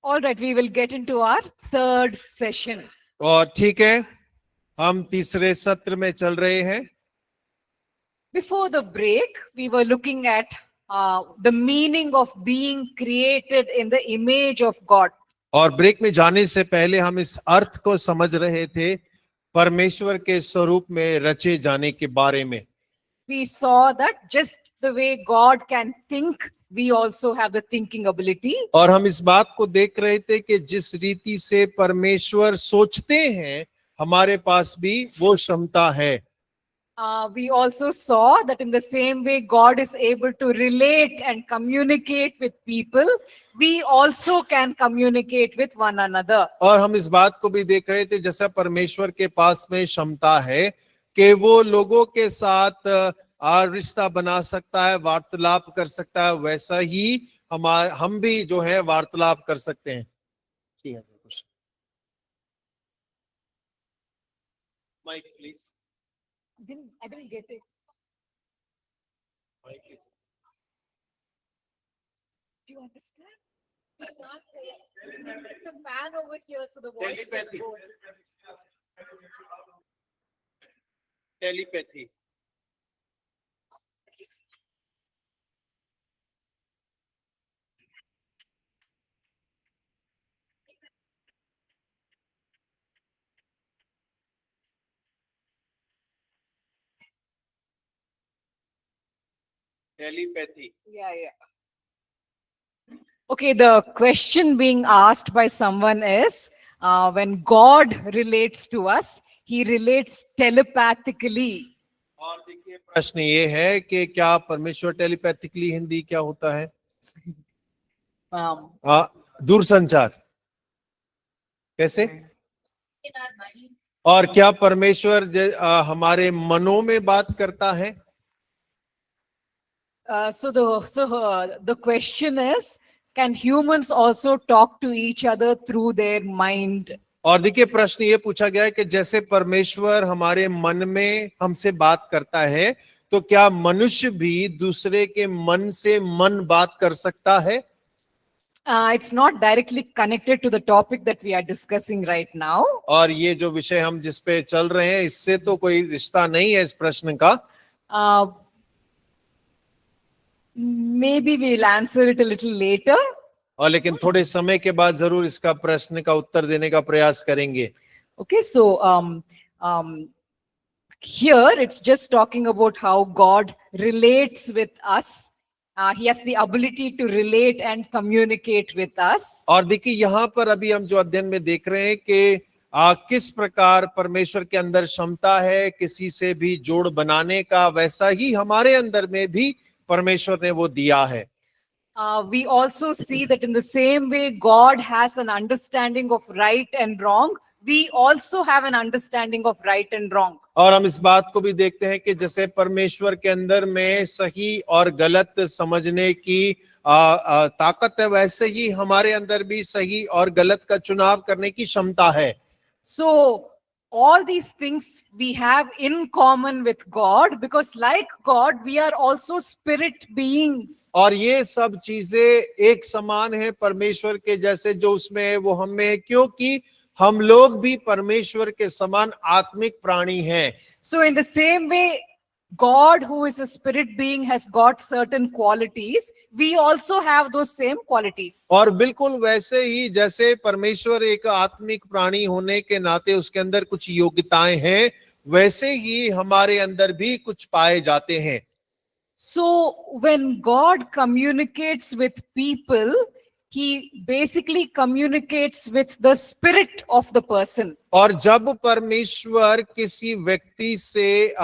All right, we will get into our third session. और ठीक है, हम तीसरे सत्र में चल रहे हैं। Before the break, we were looking at the meaning of being created in the image of God. और ब्रेक में जाने से पहले हम इस अर्थ को समझ रहे थे, परमेश्वर के स्वरूप में रचे जाने के बारे में। We saw that just the way God can think, we also have the thinking ability. और हम इस बात को देख रहे थे कि जिस रीति से परमेश्वर सोचते हैं, हमारे पास भी वो क्षमता है। We also saw that in the same way God is able to relate and communicate with people, we also can communicate with one another. और हम इस बात को भी देख रहे थे, जैसा परमेश्वर के पास में क्षमता है कि वो लोगों के साथ रिश्ता बना सकता है, वार्तालाप कर सकता है, वैसा ही हम भी जो है वार्तालाप कर सकते हैं। Mike please. I didn't get it. Do you understand? We can't put the fan over here so the voice just goes. Telepathy. Telepathy. Yeah. Okay, the question being asked by someone is, when God relates to us, he relates telepathically. और देखिए, प्रश्न ये है कि क्या परमेश्वर telepathically, Hindi क्या होता है? दूरसंचार। कैसे? और क्या परमेश्वर हमारे मनों में बात करता है? So the question is, can humans also talk to each other through their mind? और देखिए, प्रश्न ये पूछा गया है कि जैसे परमेश्वर हमारे मन में हमसे बात करता है, तो क्या मनुष्य भी दूसरे के मन से मन बात कर सकता है? It's not directly connected to the topic that we are discussing right now. और ये जो विषय हम जिस पे चल रहे हैं, इससे तो कोई रिश्ता नहीं है इस प्रश्न का। Maybe we'll answer it a little later. और लेकिन थोड़े समय के बाद जरूर इसका प्रश्न का उत्तर देने का प्रयास करेंगे। Okay, so here it's just talking about how God relates with us. He has the ability to relate and communicate with us. और देखिए, यहाँ पर अभी हम जो अध्ययन में देख रहे हैं कि किस प्रकार परमेश्वर के अंदर क्षमता है किसी से भी जोड़ बनाने का, वैसा ही हमारे अंदर में भी परमेश्वर ने वो दिया है। We also see that in the same way God has an understanding of right and wrong, we also have an understanding of right and wrong. और हम इस बात को भी देखते हैं कि जैसे परमेश्वर के अंदर में सही और गलत समझने की ताकत है, वैसे ही हमारे अंदर भी सही और गलत का चुनाव करने की क्षमता है। So all these things we have in common with God, because like God we are also spirit beings. और ये सब चीजें एक समान है परमेश्वर के जैसे, जो उसमें है वो हम में है, क्योंकि हम लोग भी परमेश्वर के समान आत्मिक प्राणी हैं। So in the same way God, who is a spirit being, has got certain qualities, we also have those same qualities. और बिल्कुल वैसे ही जैसे परमेश्वर एक आत्मिक प्राणी होने के नाते उसके अंदर कुछ योग्यताएं हैं, वैसे ही हमारे अंदर भी कुछ पाए जाते हैं। So when God communicates with people, he basically communicates with the spirit of the person. और जब परमेश्वर किसी व्यक्ति से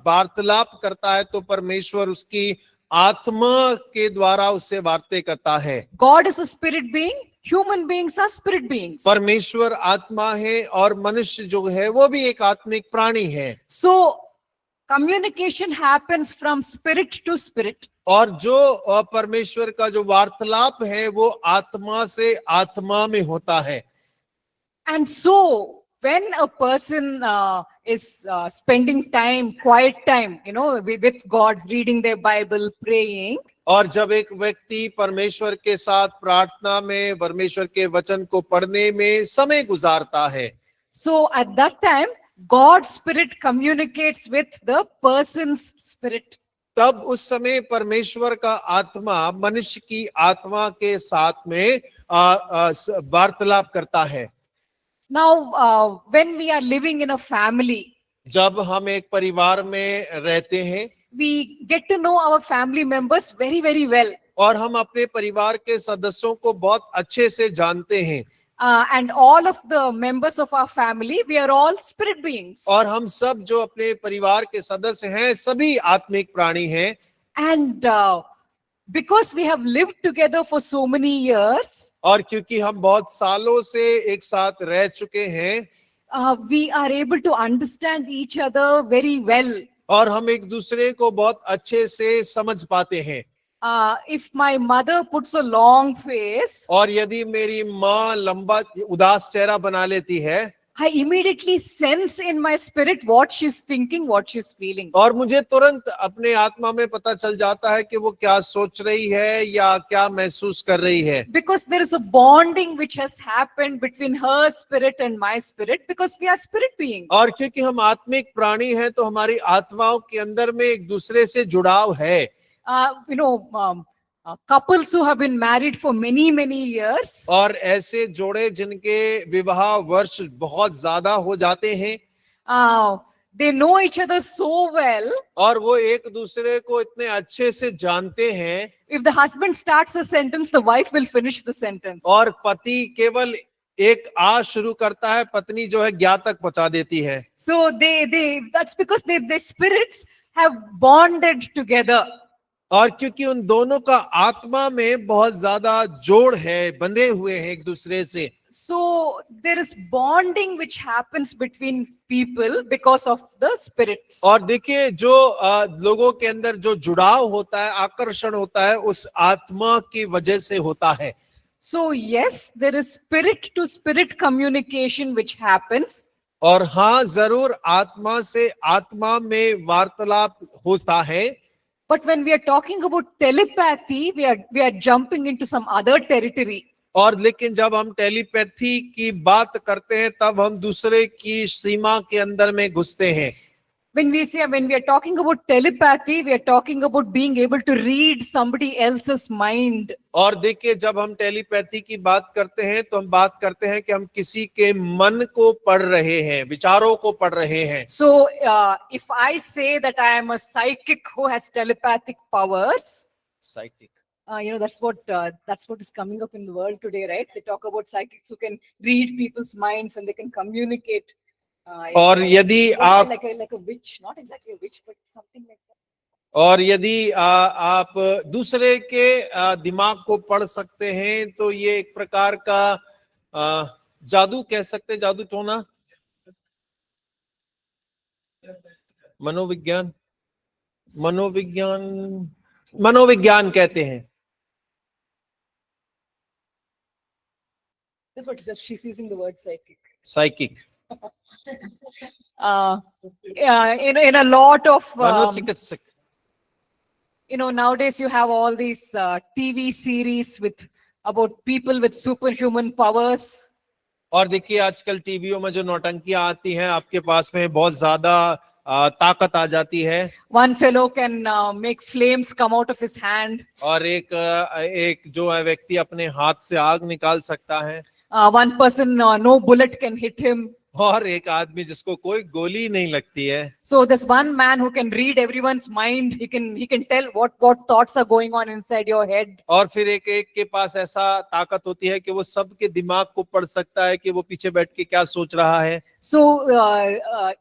वार्तालाप करता है, तो परमेश्वर उसकी आत्मा के द्वारा उससे वार्ता करता है। God is a spirit being, human beings are spirit beings. परमेश्वर आत्मा है और मनुष्य जो है वो भी एक आत्मिक प्राणी है। So communication happens from spirit to spirit. और जो परमेश्वर का जो वार्तालाप है वो आत्मा से आत्मा में होता है। And so when a person is spending time, quiet time, with God, reading their Bible, praying, और जब एक व्यक्ति परमेश्वर के साथ प्रार्थना में, परमेश्वर के वचन को पढ़ने में समय गुजारता है, so at that time, God's Spirit communicates with the person's spirit. तब उस समय परमेश्वर का आत्मा मनुष्य की आत्मा के साथ में वार्तालाप करता है। Now, when we are living in a family, जब हम एक परिवार में रहते हैं, we get to know our family members very, very well. और हम अपने परिवार के सदस्यों को बहुत अच्छे से जानते हैं, And all of the members of our family, we are all spirit beings. और हम सब जो अपने परिवार के सदस्य हैं सभी आत्मिक प्राणी हैं। And because we have lived together for so many years, और क्योंकि हम बहुत सालों से एक साथ रह चुके हैं, we are able to understand each other very well. और हम एक दूसरे को बहुत अच्छे से समझ पाते हैं। If my mother puts a long face, और यदि मेरी माँ लंबा उदास चेहरा बना लेती है, I immediately sense in my spirit what she's thinking, what she's feeling. और मुझे तुरंत अपने आत्मा में पता चल जाता है कि वो क्या सोच रही है या क्या महसूस कर रही है। Because there is a bonding which has happened between her spirit and my spirit, because we are spirit beings. और क्योंकि हम आत्मिक प्राणी हैं तो हमारी आत्माओं के अंदर में एक दूसरे से जुड़ाव है। Couples who have been married for many, many years, और ऐसे जोड़े जिनके विवाह वर्ष बहुत ज्यादा हो जाते हैं, they know each other so well. और वो एक दूसरे को इतने अच्छे से जानते हैं, If the husband starts a sentence, the wife will finish the sentence. और पति केवल एक आ शुरू करता है, पत्नी जो है ज्ञा तक पहुंचा देती है। So that's because their spirits have bonded together. और क्योंकि उन दोनों का आत्मा में बहुत ज्यादा जोड़ है, बंधे हुए हैं एक दूसरे से। So there is bonding which happens between people because of the spirits. और देखिए जो लोगों के अंदर जो जुड़ाव होता है, आकर्षण होता है, उस आत्मा की वजह से होता है। So yes, there is spirit to spirit communication which happens. और हाँ, जरूर आत्मा से आत्मा में वार्तालाप होता है। But when we are talking about telepathy, we are jumping into some other territory. और लेकिन जब हम टेलीपैथी की बात करते हैं तब हम दूसरे की सीमा के अंदर में घुसते हैं। When we are talking about telepathy, we are talking about being able to read somebody else's mind. और देखिए जब हम टेलीपैथी की बात करते हैं तो हम बात करते हैं कि हम किसी के मन को पढ़ रहे हैं, विचारों को पढ़ रहे हैं। So if I say that I am a psychic who has telepathic powers, psychic, that's what is coming up in the world today, right? They talk about psychics who can read people's minds and they can communicate. और यदि आप like a witch, not exactly a witch, but something like that. और यदि आप दूसरे के दिमाग को पढ़ सकते हैं तो ये एक प्रकार का जादू कह सकते हैं, जादू टोना, मनोविज्ञान, मनोविज्ञान कहते हैं। That's what she's using the word psychic. Psychic, In a lot of मनोचिकित्सक। nowadays you have all these TV series about people with superhuman powers. और देखिए आजकल टीवियों में जो नौटंकियां आती हैं, आपके पास में बहुत ज्यादा ताकत आ जाती है। One fellow can make flames come out of his hand. और एक जो है व्यक्ति अपने हाथ से आग निकाल सकता है। One person, no bullet can hit him. और एक आदमी जिसको कोई गोली नहीं लगती है। So there's one man who can read everyone's mind. He can tell what thoughts are going on inside your head. और फिर एक के पास ऐसा ताकत होती है कि वो सबके दिमाग को पढ़ सकता है कि वो पीछे बैठ के क्या सोच रहा है। So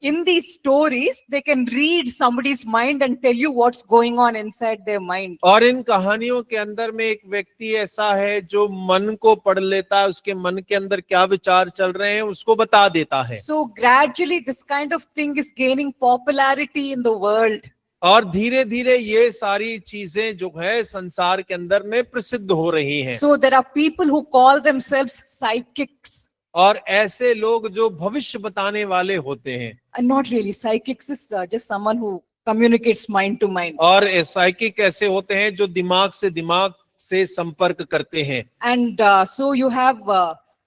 in these stories, they can read somebody's mind and tell you what's going on inside their mind. और इन कहानियों के अंदर में एक व्यक्ति ऐसा है जो मन को पढ़ लेता है, उसके मन के अंदर क्या विचार चल रहे हैं उसको बता देता है। So gradually this kind of thing is gaining popularity in the world. और धीरे धीरे ये सारी चीजें जो है संसार के अंदर में प्रसिद्ध हो रही हैं। So there are people who call themselves psychics. और ऐसे लोग जो भविष्य बताने वाले होते हैं, And not really. Psychics is just someone who communicates mind to mind. और साइकिक ऐसे होते हैं जो दिमाग से संपर्क करते हैं। And so you have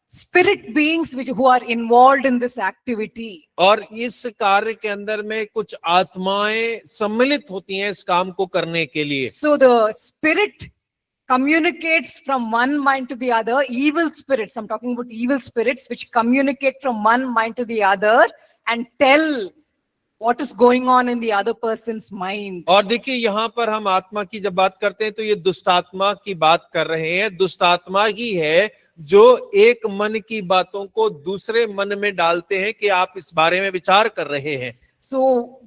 spirit beings who are involved in this activity. और इस कार्य के अंदर में कुछ आत्माएं सम्मिलित होती हैं इस काम को करने के लिए। So the spirit communicates from one mind to the other. Evil spirits, I'm talking about evil spirits, which communicate from one mind to the other and tell what is going on in the other person's mind. और देखिए यहाँ पर हम आत्मा की जब बात करते हैं तो ये दुष्ट आत्मा की बात कर रहे हैं। दुष्ट आत्मा ही है जो एक मन की बातों को दूसरे मन में डालते हैं कि आप इस बारे में विचार कर रहे हैं। So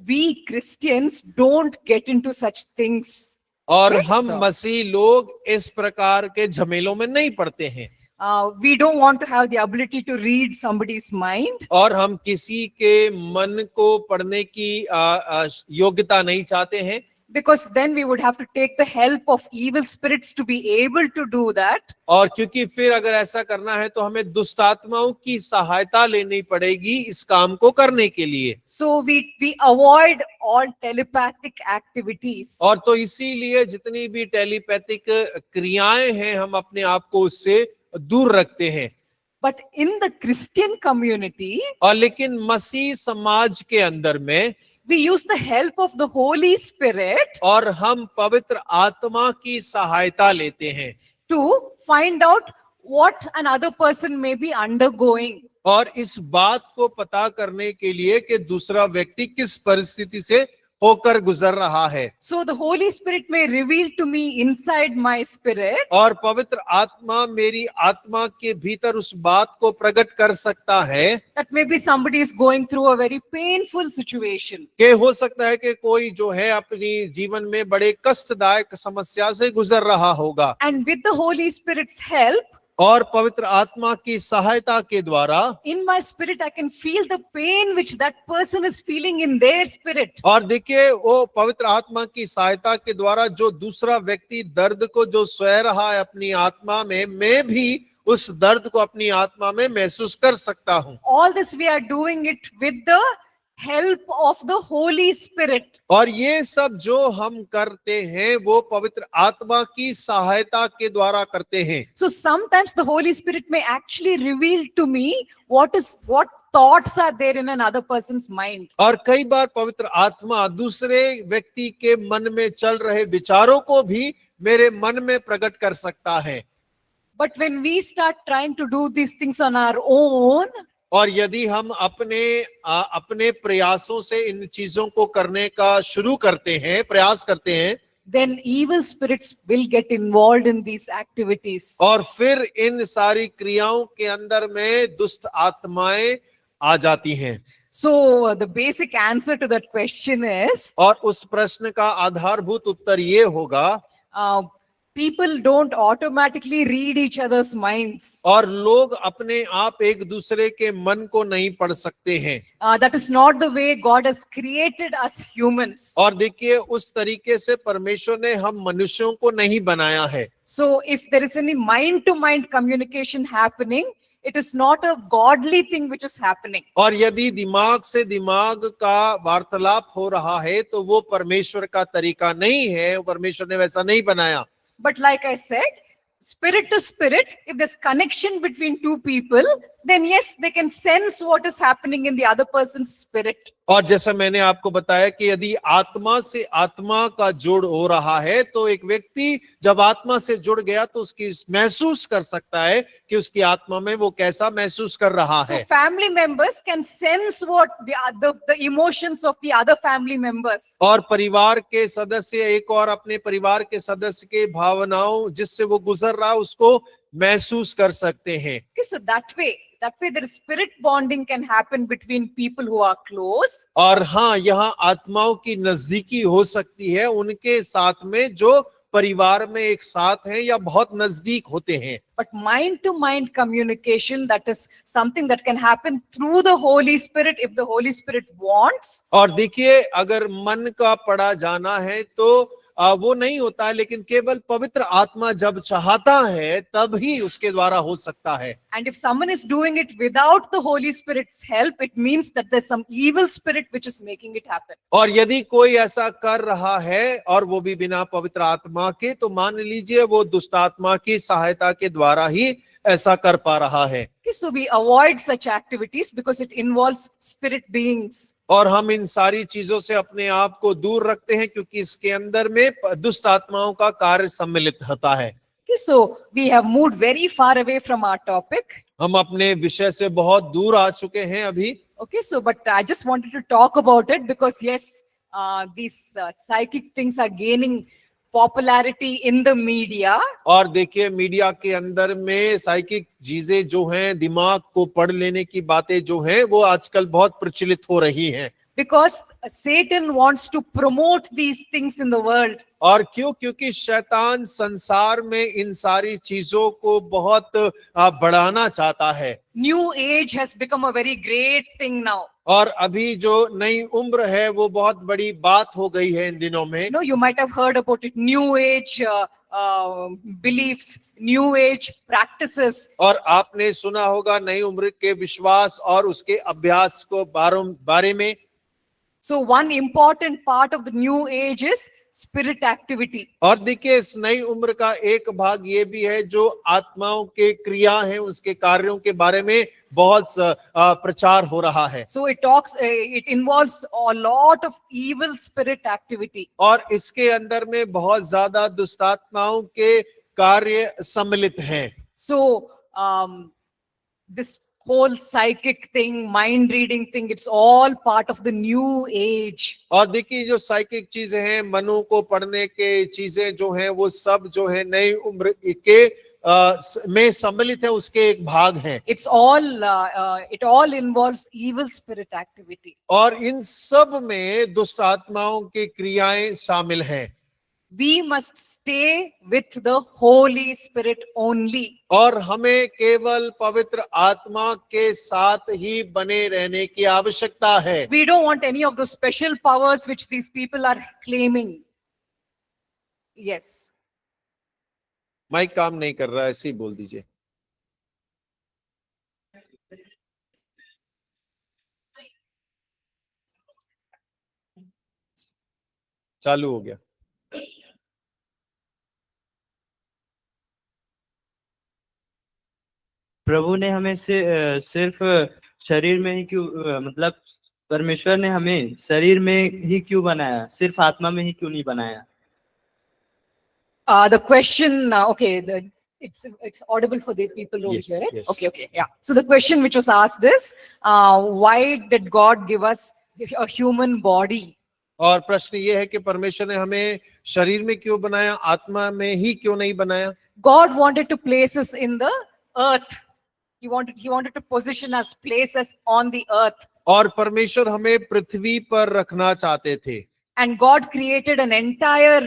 we Christians don't get into such things. और Okay, हम so- मसीह लोग इस प्रकार के झमेलों में नहीं पड़ते हैं। We don't want to have the ability to read somebody's mind. और हम किसी के मन को पढ़ने की योग्यता नहीं चाहते हैं, Because then we would have to take the help of evil spirits to be able to do that. और क्योंकि फिर अगर ऐसा करना है तो हमें दुष्ट आत्माओं की सहायता लेनी पड़ेगी इस काम को करने के लिए। So we avoid all telepathic activities. और तो इसीलिए जितनी भी टेलीपैथिक क्रियाएं हैं हम अपने आप को उससे दूर रखते हैं। But in the Christian community, और लेकिन मसीह समाज के अंदर में we use the help of the Holy Spirit और हम पवित्र आत्मा की सहायता लेते हैं to find out what another person may be undergoing. और इस बात को पता करने के लिए कि दूसरा व्यक्ति किस परिस्थिति से होकर गुजर रहा है। So the Holy Spirit may reveal to me inside my spirit और पवित्र आत्मा मेरी आत्मा के भीतर उस बात को प्रकट कर सकता है that maybe somebody is going through a very painful situation. कि हो सकता है कि कोई जो है अपनी जीवन में बड़े कष्टदायक समस्या से गुजर रहा होगा। And with the Holy Spirit's help, और पवित्र आत्मा की सहायता के द्वारा in my spirit, I can feel the pain which that person is feeling in their spirit. और देखिए वो पवित्र आत्मा की सहायता के द्वारा जो दूसरा व्यक्ति दर्द को जो सह रहा है अपनी आत्मा में, मैं भी उस दर्द को अपनी आत्मा में महसूस कर सकता हूँ। All this we are doing it with the help of the Holy Spirit. और ये सब जो हम करते हैं वो पवित्र आत्मा की सहायता के द्वारा करते हैं। So sometimes the Holy Spirit may actually reveal to me what thoughts are there in another person's mind. और कई बार पवित्र आत्मा दूसरे व्यक्ति के मन में चल रहे विचारों को भी मेरे मन में प्रकट कर सकता है। But when we start trying to do these things on our own, और यदि हम अपने प्रयासों से इन चीजों को करने का शुरू करते हैं, प्रयास करते हैं, then evil spirits will get involved in these activities. और फिर इन सारी क्रियाओं के अंदर में दुष्ट आत्माएं आ जाती हैं। So the basic answer to that question is, और उस प्रश्न का आधारभूत उत्तर ये होगा, people don't automatically read each other's minds. और लोग अपने आप एक दूसरे के मन को नहीं पढ़ सकते हैं। That is not the way God has created us humans. और देखिए उस तरीके से परमेश्वर ने हम मनुष्यों को नहीं बनाया है। So if there is any mind-to-mind communication happening, it is not a godly thing which is happening. और यदि दिमाग से दिमाग का वार्तालाप हो रहा है तो वो परमेश्वर का तरीका नहीं है, परमेश्वर ने वैसा नहीं बनाया। But like I said, spirit to spirit, if there's connection between two people, then yes, they can sense what is happening in the other person's spirit. और जैसा मैंने आपको बताया कि यदि आत्मा से आत्मा का जोड़ हो रहा है तो एक व्यक्ति जब आत्मा से जुड़ गया तो उसकी महसूस कर सकता है कि उसकी आत्मा में वो कैसा महसूस कर रहा So है। family members can sense what the emotions of the other family members. और परिवार के सदस्य एक और अपने परिवार के सदस्य के भावनाओं जिससे वो गुजर रहा उसको महसूस कर सकते हैं। Okay, so that way there is spirit bonding can happen between people who are close. और हाँ, यहाँ आत्माओं की नजदीकी हो सकती है उनके साथ में जो परिवार में एक साथ हैं या बहुत नजदीक होते हैं। But mind-to-mind communication, that is something that can happen through the Holy Spirit if the Holy Spirit wants. और देखिए अगर मन का पढ़ा जाना है तो वो नहीं होता है, लेकिन केवल पवित्र आत्मा जब चाहता है तब ही उसके द्वारा हो सकता है। And if someone is doing it without the Holy Spirit's help, it means that there's some evil spirit which is making it happen. और यदि कोई ऐसा कर रहा है और वो भी बिना पवित्र आत्मा के, तो मान लीजिए वो दुष्ट आत्मा की सहायता के द्वारा ही ऐसा कर पा रहा है। Okay, so we avoid such activities because it involves spirit beings. और हम इन सारी चीजों से अपने आप को दूर रखते हैं क्योंकि इसके अंदर में दुष्ट आत्माओं का कार्य सम्मिलित होता है। Okay, so we have moved very far away from our topic. हम अपने विषय से बहुत दूर आ चुके हैं अभी। Okay, so but I just wanted to talk about it because yes, these psychic things are gaining popularity in the media. और देखिए, मीडिया के अंदर में साइकिक चीजें जो हैं, दिमाग को पढ़ लेने की बातें जो हैं, वो आजकल बहुत प्रचलित हो रही हैं। Because Satan wants to promote these things in the world. और क्यों? क्योंकि शैतान संसार में इन सारी चीजों को बहुत बढ़ाना चाहता है। New age has become a very great thing now. और अभी जो नई उम्र है वो बहुत बड़ी बात हो गई है इन दिनों में। No, you might have heard about it. New age beliefs, new age practices. और आपने सुना होगा नई उम्र के विश्वास और उसके अभ्यास को बारे में। So one important part of the new age is spirit activity. और देखिए, इस नई उम्र का एक भाग ये भी है जो आत्माओं के क्रिया हैं, उसके कार्यों के बारे में बहुत प्रचार हो रहा है। So it involves a lot of evil spirit activity. और इसके अंदर में बहुत ज्यादा दुष्टात्माओं के कार्य सम्मिलित हैं। So this whole psychic thing, mind reading thing, it's all part of the new age. और देखिए, जो साइकिक चीजें हैं, मनु को पढ़ने के चीजें जो हैं, वो सब जो है नई उम्र के में सम्मिलित है, उसके एक भाग हैं। It's all it all involves evil spirit activity. और इन सब में दुष्ट आत्माओं की क्रियाएं शामिल हैं। We must stay with the Holy Spirit only. और हमें केवल पवित्र आत्मा के साथ ही बने रहने की आवश्यकता है। We don't want any of the special powers which these people are claiming. Yes. Mike काम नहीं कर रहा है, ऐसे ही बोल दीजिए। चालू हो गया। प्रभु ने हमें सिर्फ शरीर में ही क्यों, मतलब परमेश्वर ने हमें शरीर में ही क्यों बनाया, सिर्फ आत्मा में ही क्यों नहीं बनाया? The question, okay, it's audible for the people who Yes, hear it. yes. Okay, yeah. So the question which was asked is, why did God give us a human body? और प्रश्न ये है कि परमेश्वर ने हमें शरीर में क्यों बनाया, आत्मा में ही क्यों नहीं बनाया? God wanted to place us in the earth. He wanted to position us, place us on the earth. और परमेश्वर हमें पृथ्वी पर रखना चाहते थे। And God created an entire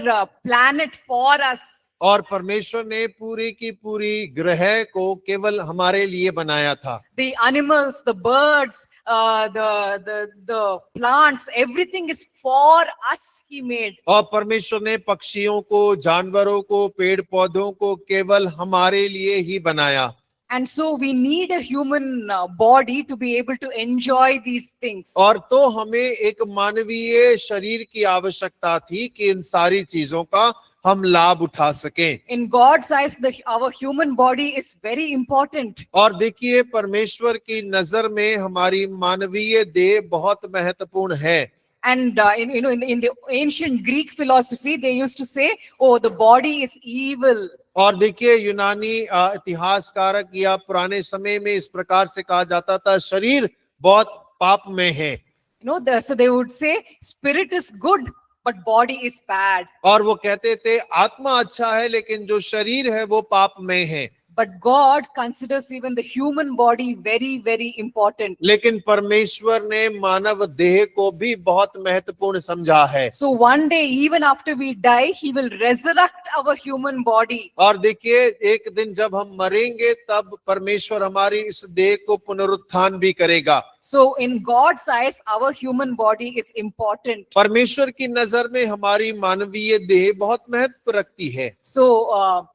planet for us. और परमेश्वर ने पूरी की पूरी ग्रह को केवल हमारे लिए बनाया था। The animals, the birds, the plants, everything is for us He made. और परमेश्वर ने पक्षियों को, जानवरों को, पेड़ पौधों को केवल हमारे लिए ही बनाया। And so we need a human body to be able to enjoy these things. और तो हमें एक मानवीय शरीर की आवश्यकता थी कि इन सारी चीजों का हम लाभ उठा सकें। In God's eyes, our human body is very important. और देखिए, परमेश्वर की नजर में हमारी मानवीय देह बहुत महत्वपूर्ण है। And in the ancient Greek philosophy, they used to say, "Oh, the body is evil." और देखिए, यूनानी इतिहासकारक या पुराने समय में इस प्रकार से कहा जाता था, शरीर बहुत पाप में है। So they would say, "Spirit is good, but body is bad." और वो कहते थे आत्मा अच्छा है लेकिन जो शरीर है वो पाप में है। But God considers even the human body very, very important. लेकिन परमेश्वर ने मानव देह को भी बहुत महत्वपूर्ण समझा है। So one day, even after we die, He will resurrect our human body. और देखिए, एक दिन जब हम मरेंगे तब परमेश्वर हमारी इस देह को पुनरुत्थान भी करेगा। So in God's eyes, our human body is important. परमेश्वर की नजर में हमारी मानवीय देह बहुत महत्व रखती है। So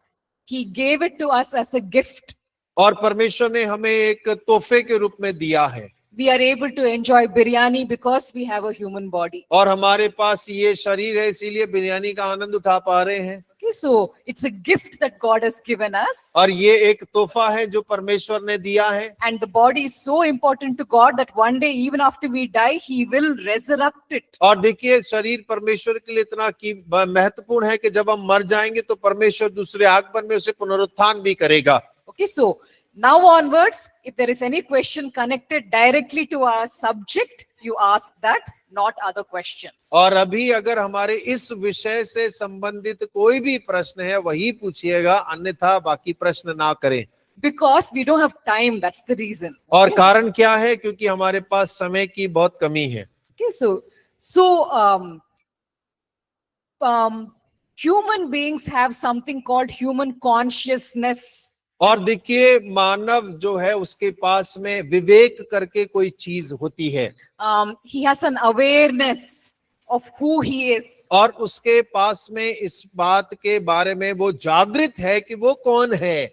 He gave it to us as a gift. और परमेश्वर ने हमें एक तोहफे के रूप में दिया है। We are able to enjoy biryani because we have a human body. और हमारे पास ये शरीर है, इसीलिए बिरयानी का आनंद उठा पा रहे हैं। Okay, so it's a gift that God has given us. और ये एक तोहफा है जो परमेश्वर ने दिया है। And the body is so important to God that one day, even after we die, He will resurrect it. और देखिए, शरीर परमेश्वर के लिए इतना की महत्वपूर्ण है कि जब हम मर जाएंगे तो परमेश्वर दूसरे आगमन में उसे पुनरुत्थान भी करेगा। Okay, so now onwards, if there is any question connected directly to our subject, you ask that, not other questions. और अभी अगर हमारे इस विषय से संबंधित कोई भी प्रश्न है वही पूछिएगा, अन्यथा बाकी प्रश्न ना करें। Because we don't have time, that's the reason. और कारण क्या है? क्योंकि हमारे पास समय की बहुत कमी है। Okay, human beings have something called human consciousness. और देखिए, मानव जो है उसके पास में विवेक करके कोई चीज होती है। He has an awareness of who he is. और उसके पास में इस बात के बारे में वो जागृत है कि वो कौन है।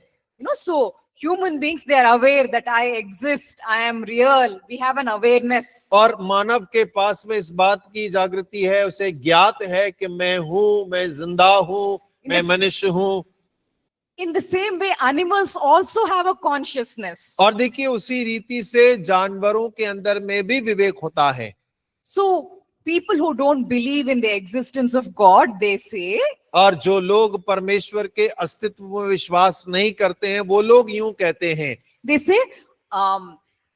So human beings, they are aware that I exist, I am real. We have an awareness. और मानव के पास में इस बात की जागृति है, उसे ज्ञात है कि मैं हूँ, मैं जिंदा हूँ, मैं मनुष्य हूँ। In the same way, animals also have a consciousness. और देखिए, उसी रीति से जानवरों के अंदर में भी विवेक होता है। So people who don't believe in the existence of God, they say, और जो लोग परमेश्वर के अस्तित्व में विश्वास नहीं करते हैं, वो लोग यूं कहते हैं, they say,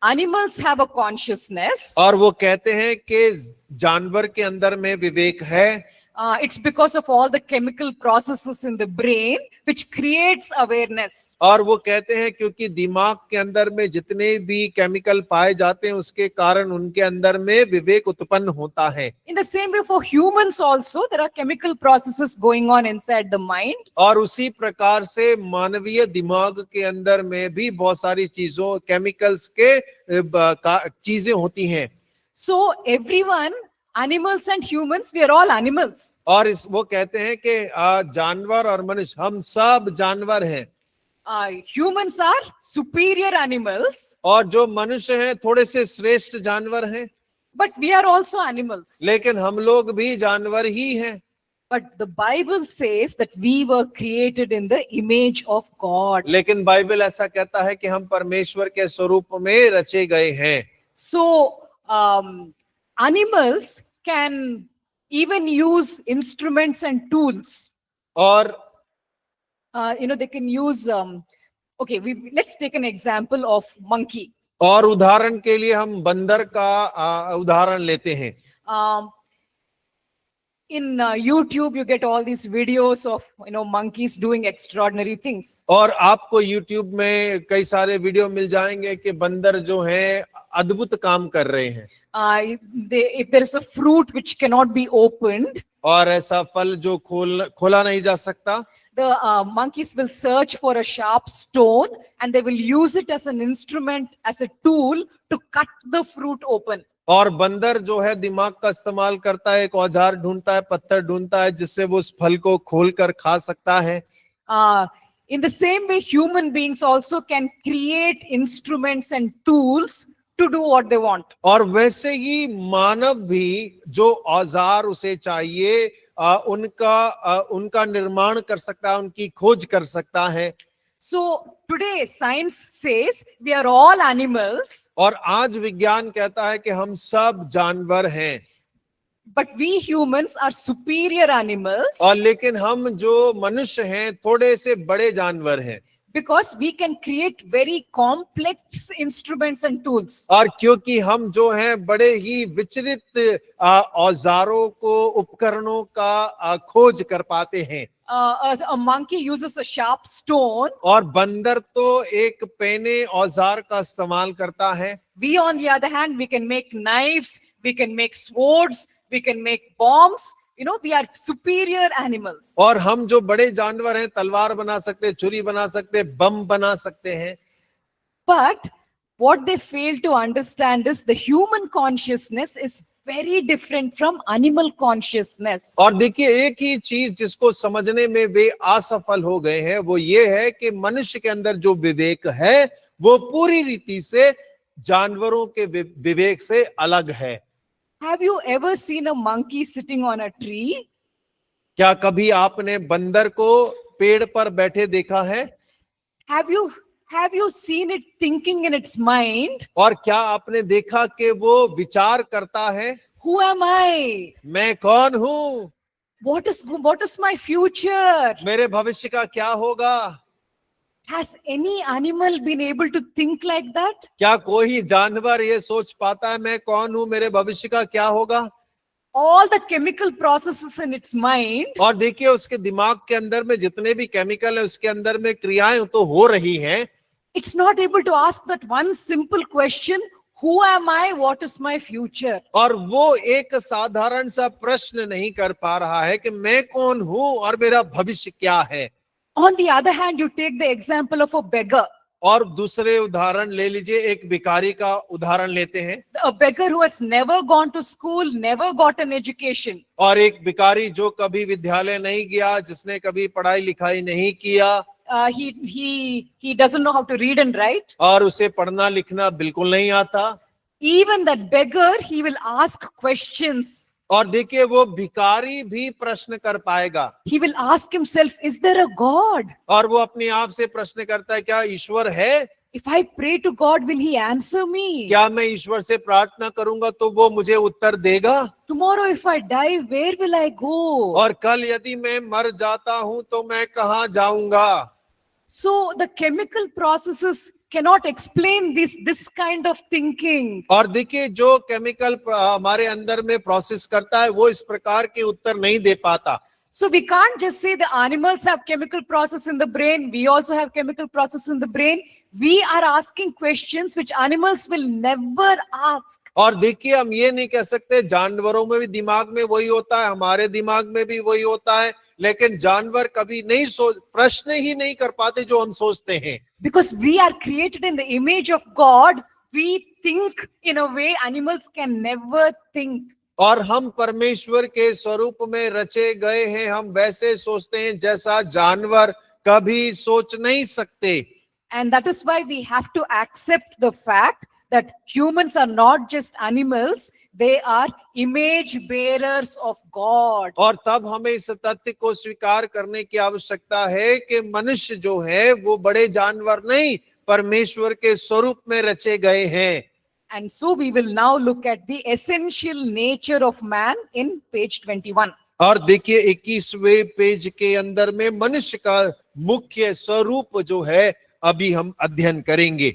animals have a consciousness. और वो कहते हैं कि जानवर के अंदर में विवेक है। It's because of all the chemical processes in the brain which creates awareness. और वो कहते हैं क्योंकि दिमाग के अंदर में जितने भी केमिकल पाए जाते हैं उसके कारण उनके अंदर में विवेक उत्पन्न होता है। In the same way, for humans also, there are chemical processes going on inside the mind. और उसी प्रकार से मानवीय दिमाग के अंदर में भी बहुत सारी चीजों, केमिकल्स के चीजें होती हैं। So everyone, animals and humans, we are all animals. और वो कहते हैं कि जानवर और मनुष्य, हम सब जानवर हैं। Humans are superior animals. और जो मनुष्य हैं थोड़े से श्रेष्ठ जानवर हैं। But we are also animals. लेकिन हम लोग भी जानवर ही हैं। But the Bible says that we were created in the image of God. लेकिन बाइबल ऐसा कहता है कि हम परमेश्वर के स्वरूप में रचे गए हैं। So animals can even use instruments and tools. और They can use okay, let's take an example of monkey. और उदाहरण के लिए हम बंदर का उदाहरण लेते हैं। In YouTube, you get all these videos of monkeys doing extraordinary things. और आपको YouTube में कई सारे वीडियो मिल जाएंगे कि बंदर जो हैं अद्भुत काम कर रहे हैं। If there is a fruit which cannot be opened, और ऐसा फल जो खोला नहीं जा सकता, the monkeys will search for a sharp stone and they will use it as an instrument, as a tool to cut the fruit open. और बंदर जो है दिमाग का इस्तेमाल करता है, एक औजार ढूंढता है, पत्थर ढूंढता है जिससे वो उस फल को खोलकर खा सकता है। In the same way, human beings also can create instruments and tools to do what they want. और वैसे ही मानव भी जो औजार उसे चाहिए उनका निर्माण कर सकता है, उनकी खोज कर सकता है। So today science says we are all animals. और आज विज्ञान कहता है कि हम सब जानवर हैं। But we humans are superior animals. और लेकिन हम जो मनुष्य हैं थोड़े से बड़े जानवर हैं। Because we can create very complex instruments and tools. और क्योंकि हम जो हैं बड़े ही विचलित औजारों को, उपकरणों का खोज कर पाते हैं। a monkey uses a sharp stone. और बंदर तो एक पेने औजार का इस्तेमाल करता है। We, on the other hand, we can make knives, we can make swords, we can make bombs. You know, we are superior animals. और हम जो बड़े जानवर हैं, तलवार बना सकते हैं, छुरी बना सकते हैं, बम बना सकते हैं। But what they fail to understand is the human consciousness is very different from animal consciousness. और देखिए, एक ही चीज जिसको समझने में वे असफल हो गए हैं, वो ये है कि मनुष्य के अंदर जो विवेक है वो पूरी रीति से जानवरों के विवेक से अलग है। Have you ever seen a monkey sitting on a tree? क्या कभी आपने बंदर को पेड़ पर बैठे देखा है? Have you seen it thinking in its mind? और क्या आपने देखा कि वो विचार करता है, Who am I? मैं कौन हूं, What is my future? मेरे भविष्य का क्या होगा? Has any animal been able to think like that? क्या कोई जानवर ये सोच पाता है मैं कौन हूं, मेरे भविष्य का क्या होगा? All the chemical processes in its mind, और देखिए, उसके दिमाग के अंदर में जितने भी केमिकल है, उसके अंदर में क्रियाएं तो हो रही हैं, it's not able to ask that one simple question, who am I? What is my future? और वो एक साधारण सा प्रश्न नहीं कर पा रहा है कि मैं कौन हूं और मेरा भविष्य क्या है। On the other hand, you take the example of a beggar. और दूसरे उदाहरण ले लीजिए, एक भिखारी का उदाहरण लेते हैं। A beggar who has never gone to school, never got an education. और एक भिखारी जो कभी विद्यालय नहीं गया, जिसने कभी पढ़ाई लिखाई नहीं किया, He doesn't know how to read and write. और उसे पढ़ना लिखना बिल्कुल नहीं आता। Even that beggar, he will ask questions. और देखिए, वो भिखारी भी प्रश्न कर पाएगा। He will ask himself, is there a God? और वो अपने आप से प्रश्न करता है, क्या ईश्वर है? If I pray to God, will he answer me? क्या मैं ईश्वर से प्रार्थना करूंगा तो वो मुझे उत्तर देगा? Tomorrow if I die, where will I go? और कल यदि मैं मर जाता हूं तो मैं कहां जाऊंगा? So the chemical processes cannot explain this kind of thinking. और देखिए, जो केमिकल हमारे अंदर में प्रोसेस करता है वो इस प्रकार के उत्तर नहीं दे पाता। So we can't just say the animals have chemical process in the brain. We also have chemical process in the brain. We are asking questions which animals will never ask. और देखिए, हम ये नहीं कह सकते जानवरों में भी दिमाग में वही होता है, हमारे दिमाग में भी वही होता है, लेकिन जानवर कभी नहीं प्रश्न ही नहीं कर पाते जो हम सोचते हैं। Because we are created in the image of God, we think in a way animals can never think. और हम परमेश्वर के स्वरूप में रचे गए हैं, हम वैसे सोचते हैं जैसा जानवर कभी सोच नहीं सकते। And that is why we have to accept the fact that humans are not just animals, they are image bearers of God. और तब हमें इस तथ्य को स्वीकार करने की आवश्यकता है कि मनुष्य जो है वो बड़े जानवर नहीं, परमेश्वर के स्वरूप में रचे गए हैं। And so we will now look at the essential nature of man in page 21. और देखिए, 21वें पेज के अंदर में मनुष्य का मुख्य स्वरूप जो है अभी हम अध्ययन करेंगे।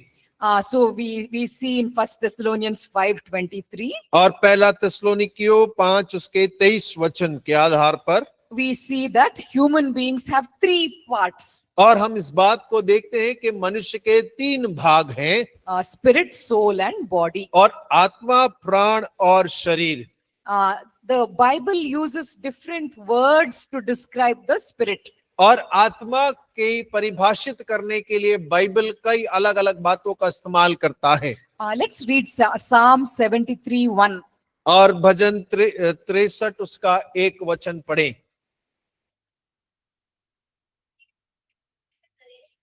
So we see in 1 Thessalonians 5:23. और पहला थिस्सलुनीकियों 5 उसके 23 वचन के आधार पर we see that human beings have three parts. और हम इस बात को देखते हैं कि मनुष्य के 3 भाग हैं, Spirit, soul and body. और आत्मा, प्राण और शरीर। The Bible uses different words to describe the spirit. और आत्मा के परिभाषित करने के लिए बाइबल कई अलग अलग बातों का इस्तेमाल करता है। Let's read Psalm 73:1. और भजन 63 उसका 1 वचन पढ़ें।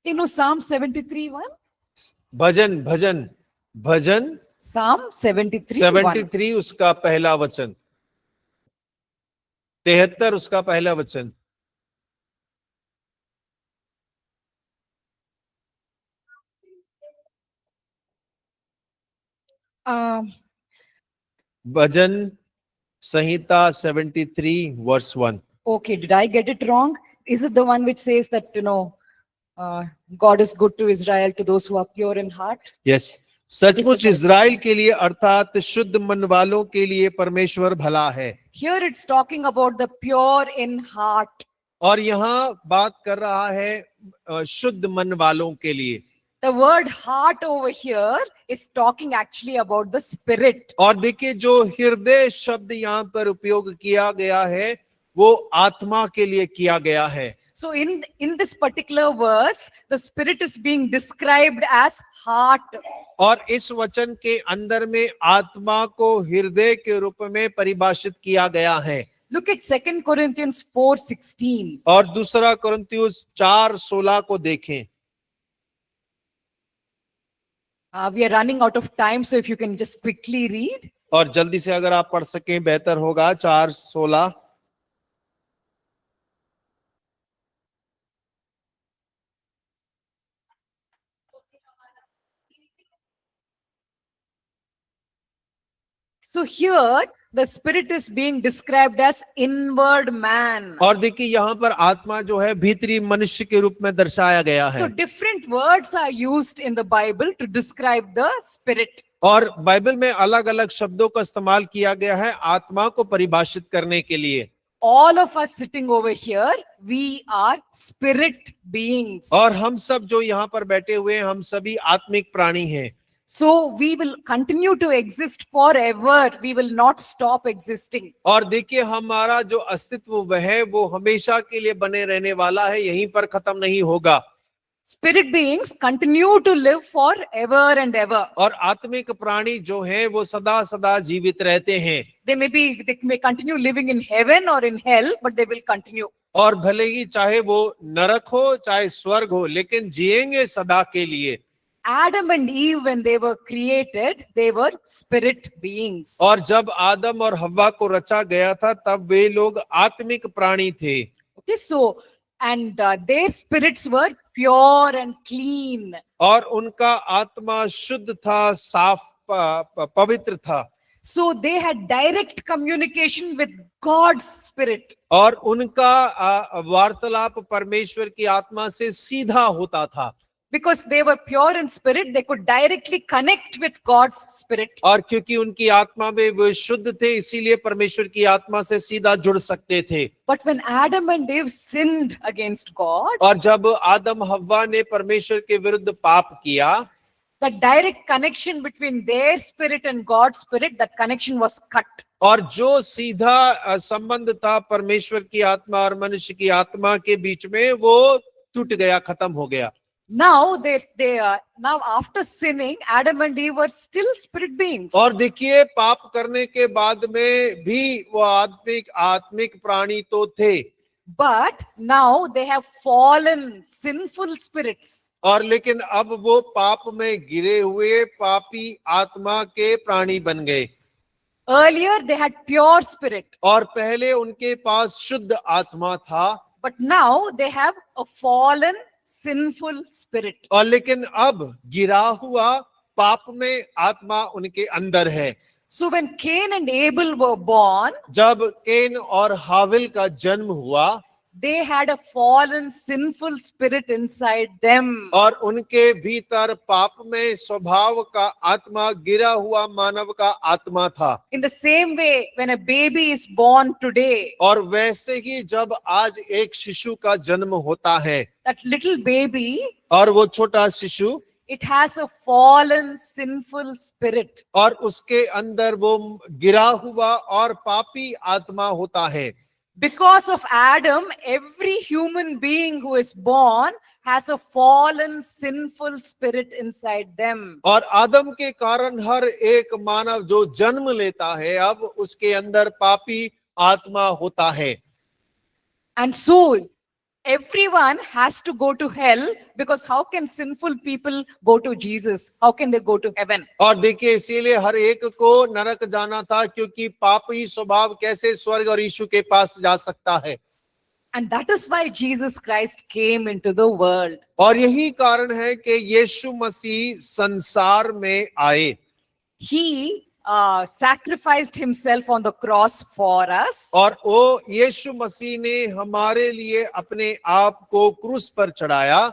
You know Psalm 73:1? Bhajan Psalm 73:1. 73 उसका पहला वचन, 73 उसका पहला वचन। भजन संहिता 73 verse 1। Okay, did I get it wrong? Is it the one which says that, God is good to Israel, to those who are pure in heart? Yes, सचमुच Israel के लिए अर्थात शुद्ध मन वालों के लिए परमेश्वर भला है। Here it's talking about the pure in heart. और यहाँ बात कर रहा है शुद्ध मन वालों के लिए। The word heart over here is talking actually about the spirit. और देखिए जो हृदय शब्द यहाँ पर उपयोग किया गया है वो आत्मा के लिए किया गया है। So in this particular verse, the spirit is being described as heart. और इस वचन के अंदर में आत्मा को हृदय के रूप में परिभाषित किया गया है। Look at 2 Corinthians 4:16. और दूसरा कुरिन्थियुस 4:16 को देखें। We are running out of time, so if you can just quickly read. और जल्दी से अगर आप पढ़ सकें बेहतर होगा। 4:16। So here the spirit is being described as inward man. और देखिए यहाँ पर आत्मा जो है भीतरी मनुष्य के रूप में दर्शाया गया So है। different words are used in the Bible to describe the spirit. और बाइबल में अलग अलग शब्दों का इस्तेमाल किया गया है आत्मा को परिभाषित करने के लिए। All of us sitting over here, we are spirit beings. और हम सब जो यहाँ पर बैठे हुए हैं हम सभी आत्मिक प्राणी हैं। So we will continue to exist forever. We will not stop existing. और देखिए हमारा जो अस्तित्व वह है वो हमेशा के लिए बने रहने वाला है, यहीं पर खत्म नहीं होगा। Spirit beings continue to live forever and ever. और आत्मिक प्राणी जो हैं वो सदा सदा जीवित रहते हैं। They may continue living in heaven or in hell, but they will continue. और भले ही चाहे वो नरक हो चाहे स्वर्ग हो लेकिन जिएंगे सदा के लिए। Adam and Eve, when they were created, they were spirit beings. और जब आदम और हव्वा को रचा गया था तब वे लोग आत्मिक प्राणी थे। Okay, so and their spirits were pure and clean. और उनका आत्मा शुद्ध था, साफ पवित्र था। So they had direct communication with God's spirit. और उनका वार्तालाप परमेश्वर की आत्मा से सीधा होता था। Because they were pure in spirit, they could directly connect with God's spirit. और क्योंकि उनकी आत्मा में वे शुद्ध थे इसीलिए परमेश्वर की आत्मा से सीधा जुड़ सकते थे। But when Adam and Eve sinned against God, और जब आदम हव्वा ने परमेश्वर के विरुद्ध पाप किया, the direct connection between their spirit and God's spirit, that connection was cut. और जो सीधा संबंध था परमेश्वर की आत्मा और मनुष्य की आत्मा के बीच में वो टूट गया, खत्म हो गया। Now now after sinning, Adam and Eve were still spirit beings. और देखिए पाप करने के बाद में भी वो आत्मिक प्राणी तो थे, But now they have fallen sinful spirits. और लेकिन अब वो पाप में गिरे हुए पापी आत्मा के प्राणी बन गए। Earlier they had pure spirit, और पहले उनके पास शुद्ध आत्मा था, but now they have a fallen sinful spirit. और लेकिन अब गिरा हुआ पाप में आत्मा उनके अंदर है। So when Cain and Abel were born, जब केन और हाविल का जन्म हुआ, they had a fallen sinful spirit inside them. और उनके भीतर पाप में स्वभाव का आत्मा, गिरा हुआ मानव का आत्मा था। In the same way, when a baby is born today, और वैसे ही जब आज एक शिशु का जन्म होता है, that little baby, और वो छोटा शिशु, it has a fallen sinful spirit. और उसके अंदर वो गिरा हुआ और पापी आत्मा होता है। Because of Adam, every human being who is born has a fallen sinful spirit inside them. और आदम के कारण हर एक मानव जो जन्म लेता है अब उसके अंदर पापी आत्मा होता है। And so everyone has to go to hell, because how can sinful people go to Jesus? How can they go to heaven? और देखिए इसीलिए हर एक को नरक जाना था, क्योंकि पापी स्वभाव कैसे स्वर्ग और यीशु के पास जा सकता है। And that is why Jesus Christ came into the world. और यही कारण है कि यीशु मसीह संसार में आए। He sacrificed himself on the cross for us. और वो यीशु मसीह ने हमारे लिए अपने आप को क्रूस पर चढ़ाया।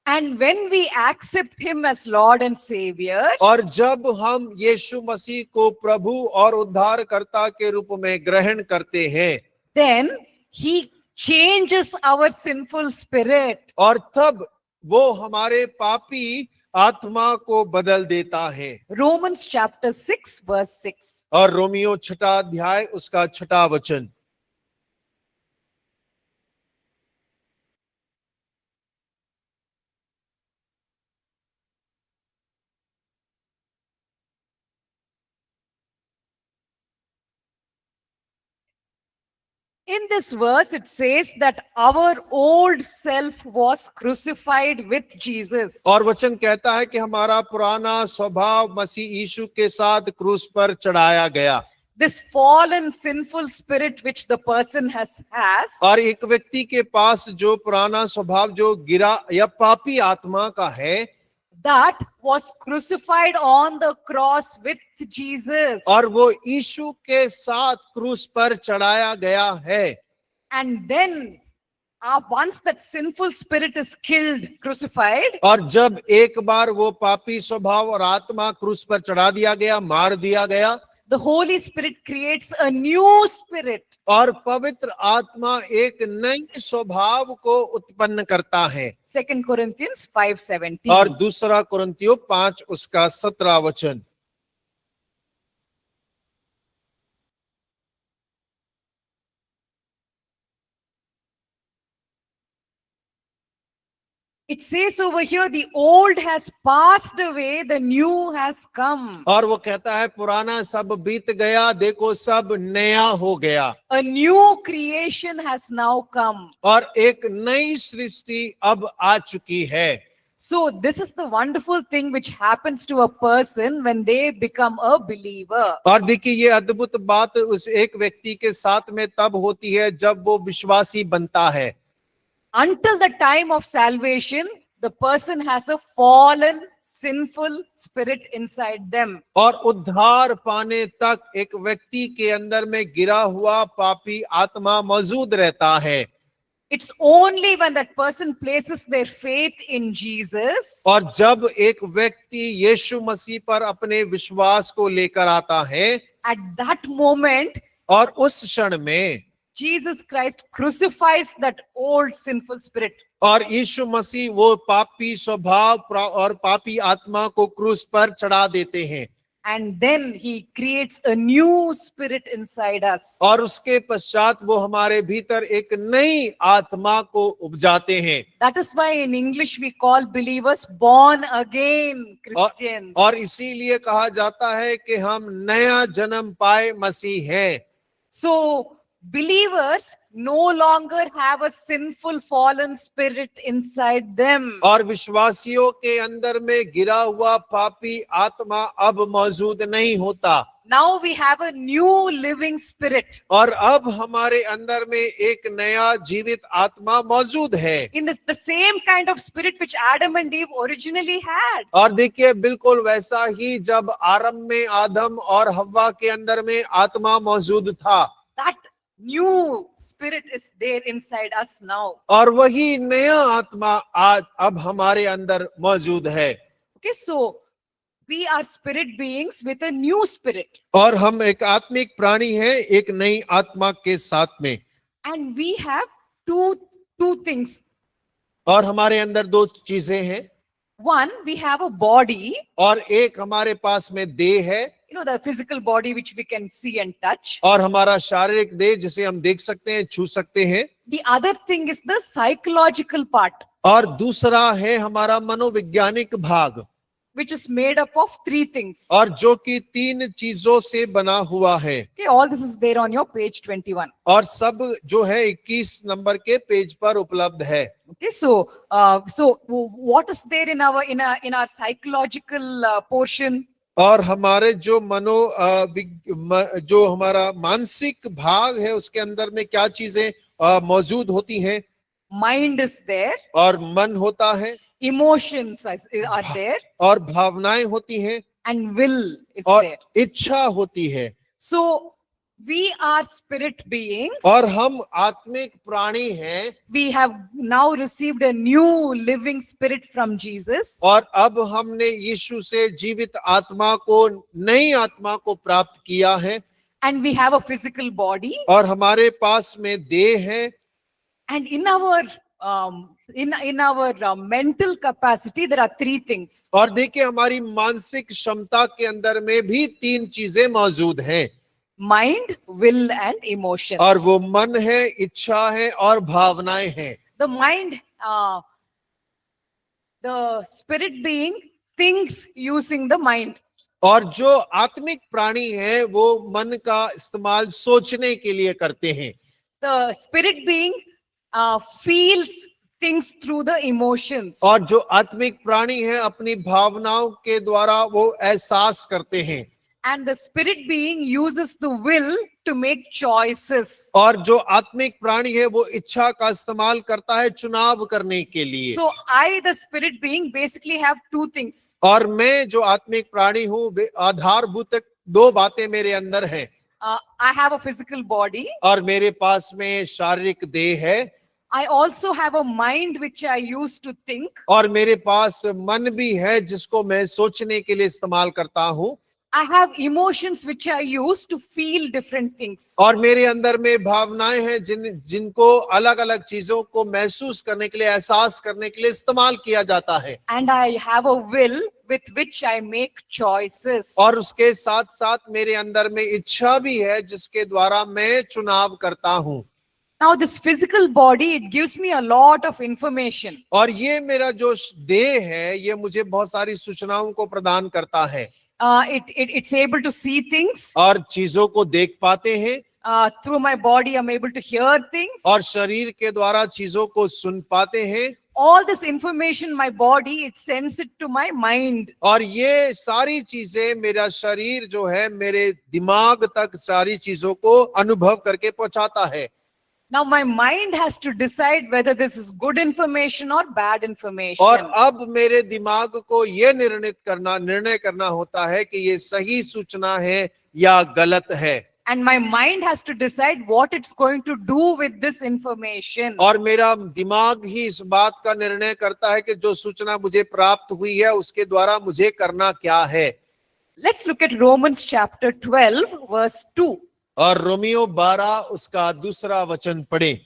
And when we accept him as Lord and Savior, और जब हम यीशु मसीह को प्रभु और उद्धारकर्ता के रूप में ग्रहण करते हैं, then he changes our sinful spirit. और तब वो हमारे पापी आत्मा को बदल देता है। Romans chapter 6 verse 6. और रोमियो 6 अध्याय उसका 6 वचन। In this verse, it says that our old self was crucified with Jesus. और वचन कहता है कि हमारा पुराना स्वभाव मसीह यीशु के साथ क्रूस पर चढ़ाया गया। This fallen sinful spirit which the person has, और एक व्यक्ति के पास जो पुराना स्वभाव जो गिरा या पापी आत्मा का है, that was crucified on the cross with Jesus. और वो यीशु के साथ क्रूस पर चढ़ाया गया है। And then once that sinful spirit is killed, crucified, और जब एक बार वो पापी स्वभाव और आत्मा क्रूस पर चढ़ा दिया गया, मार दिया गया, the Holy Spirit creates a new spirit. और पवित्र आत्मा एक नए स्वभाव को उत्पन्न करता है। 2 Corinthians 5:17. और दूसरा कुरिन्थियों 5 उसका 17 वचन। It says over here, the old has passed away, the new has come. और वो कहता है पुराना सब बीत गया, देखो सब नया हो गया। A new creation has now come. और एक नई सृष्टि अब आ चुकी है। So this is the wonderful thing which happens to a person when they become a believer. और देखिए ये अद्भुत बात उस एक व्यक्ति के साथ में तब होती है जब वो विश्वासी बनता है। Until the time of salvation, the person has a fallen, sinful spirit inside them. और उद्धार पाने तक एक व्यक्ति के अंदर में गिरा हुआ पापी आत्मा मौजूद रहता है। It's only when that person places their faith in Jesus, और जब एक व्यक्ति यीशु मसीह पर अपने विश्वास को लेकर आता है, at that moment, और उस क्षण में Jesus Christ crucifies that old sinful spirit. और यीशु मसीह वो पापी स्वभाव और पापी आत्मा को क्रूस पर चढ़ा देते हैं। And then he creates a new spirit inside us. और उसके पश्चात वो हमारे भीतर एक नई आत्मा को उपजाते हैं। That is why in English we call believers born again Christians. और इसीलिए कहा जाता है कि हम नया जन्म पाए मसीह हैं। So believers no longer have a sinful fallen spirit inside them. और विश्वासियों के अंदर में गिरा हुआ पापी आत्मा अब मौजूद नहीं होता। Now we have a new living spirit. और अब हमारे अंदर में एक नया जीवित आत्मा मौजूद है। In this, the same kind of spirit which Adam and Eve originally had. और देखिए बिल्कुल वैसा ही जब आरंभ में आदम और हव्वा के अंदर में आत्मा मौजूद था, That new spirit is there inside us now. और वही नया आत्मा आज अब हमारे अंदर मौजूद है। Okay, so we are spirit beings with a new spirit. और हम एक आत्मिक प्राणी हैं एक नई आत्मा के साथ में। And we have two things. और हमारे अंदर दो चीजें हैं। One, we have a body, और एक हमारे पास में देह है, you know, the physical body which we can see and touch. और हमारा शारीरिक देह जिसे हम देख सकते हैं, छू सकते हैं। The other thing is the psychological part, और दूसरा है हमारा मनोवैज्ञानिक भाग, which is made up of three things. और जो कि 3 चीजों से बना हुआ है। Okay, all this is there on your page 21. और सब जो है 21 नंबर के पेज पर उपलब्ध है। Okay, so what is there in our psychological portion? और हमारे जो जो हमारा मानसिक भाग है उसके अंदर में क्या चीजें मौजूद होती हैं? Mind is there, और मन होता है, emotions are there, और भावनाएं होती हैं, and will is और there. इच्छा होती है। So we are spirit beings. और हम आत्मिक प्राणी हैं। We have now received a new living spirit from Jesus. और अब हमने यीशु से जीवित आत्मा को, नई आत्मा को प्राप्त किया है। And we have a physical body. और हमारे पास में देह है, And in our mental capacity, there are three things. और देखिए हमारी मानसिक क्षमता के अंदर में भी तीन चीजें मौजूद हैं, Mind, will, and emotions. और वो मन है, इच्छा है और भावनाएं हैं. The mind, the spirit being thinks using the mind. और जो आत्मिक प्राणी है वो मन का इस्तेमाल सोचने के लिए करते हैं. The spirit being feels things through the emotions. और जो आत्मिक प्राणी है अपनी भावनाओं के द्वारा वो एहसास करते हैं. And the spirit being uses the will to make choices. और जो आत्मिक प्राणी है वो इच्छा का इस्तेमाल करता है चुनाव करने के लिए. So I, the spirit being, basically have two things. और मैं जो आत्मिक प्राणी हूँ आधारभूत दो बातें मेरे अंदर है. I have a physical body. और मेरे पास में शारीरिक देह है. I also have a mind which I use to think. और मेरे पास मन भी है जिसको मैं सोचने के लिए इस्तेमाल करता हूँ. I have emotions which I use to feel different things. और मेरे अंदर में भावनाएं हैं जिनको अलग अलग चीजों को महसूस करने के लिए, एहसास करने के लिए इस्तेमाल किया जाता है. And I have a will with which I make choices. और उसके साथ साथ मेरे अंदर में इच्छा भी है जिसके द्वारा मैं चुनाव करता हूँ. Now this physical body, it gives me a lot of information. और ये मेरा जो देह है ये मुझे बहुत सारी सूचनाओं को प्रदान करता है. It's able to see things. और चीजों को देख पाते हैं. Through my body, I'm able to hear things. और शरीर के द्वारा चीजों को सुन पाते हैं. All this information, my body, it sends it to my mind. और ये सारी चीजें मेरा शरीर जो है मेरे दिमाग तक सारी चीजों को अनुभव करके पहुंचाता है. Now my mind has to decide whether this is good information or bad information. और अब मेरे दिमाग को ये निर्णय करना होता है कि ये सही सूचना है या गलत है. And my mind has to decide what it's going to do with this information. और मेरा दिमाग ही इस बात का निर्णय करता है कि जो सूचना मुझे प्राप्त हुई है उसके द्वारा मुझे करना क्या है. Let's look at Romans chapter 12 verse 2. और रोमियो 12 उसका दूसरा वचन पढ़े.